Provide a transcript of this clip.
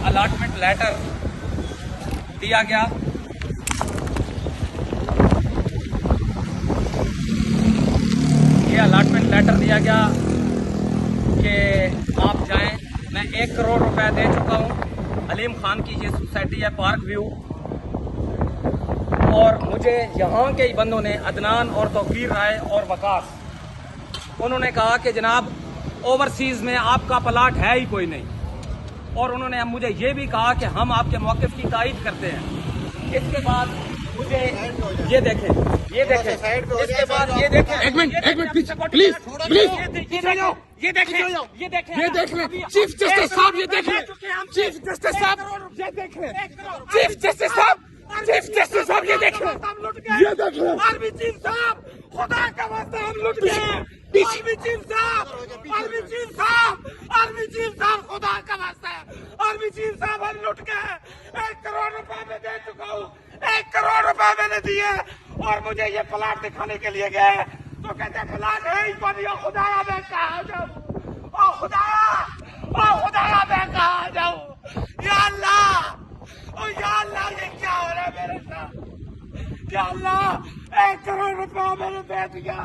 Allotment letter दिया गया। ये अलॉटमेंट लेटर दिया गया कि आप जाएं। मैं 1 करोड़ रुपए दे चुका हूं। अलीम खान की ये सोसाइटी है पार्क व्यू, और मुझे यहाँ के ही बंदों ने, अदनान और तौकीर राय और वकास, उन्होंने कहा कि जनाब ओवरसीज में आपका प्लाट है ही कोई नहीं, और उन्होंने मुझे ये भी कहा कि हम आपके मौक़िफ़ की तायीद करते हैं। इसके बाद मुझे ये देखें, इसके बाद ये देखें, एक मिनट प्लीज ये देखें चीफ जस्टिस साहब, ये देखें चीफ जस्टिस साहब, ये देखें चीफ जस्टिस साहब, ये देखें, आर्मी चीफ साहब, खुदा का वास्ता हम लुट गए। आर्मी चीफ साहब, खुदा का वास्ता है, आर्मी चीफ साहब हम लुट गए। 1 करोड़ रुपए मैं दे चुका हूँ, 1 करोड़ रुपए मैंने दिए, और मुझे ये प्लाट दिखाने के लिए गए तो कहते प्लाट है ही कोई। खुदाया मैं कहाँ जाऊँ, ओ खुदाया मैं कहाँ जाऊँ। या अल्लाह, ओ या अल्लाह, ये क्या हो रहा है मेरे साथ। या अल्लाह, 1 करोड़ रुपया मैंने दे दिया।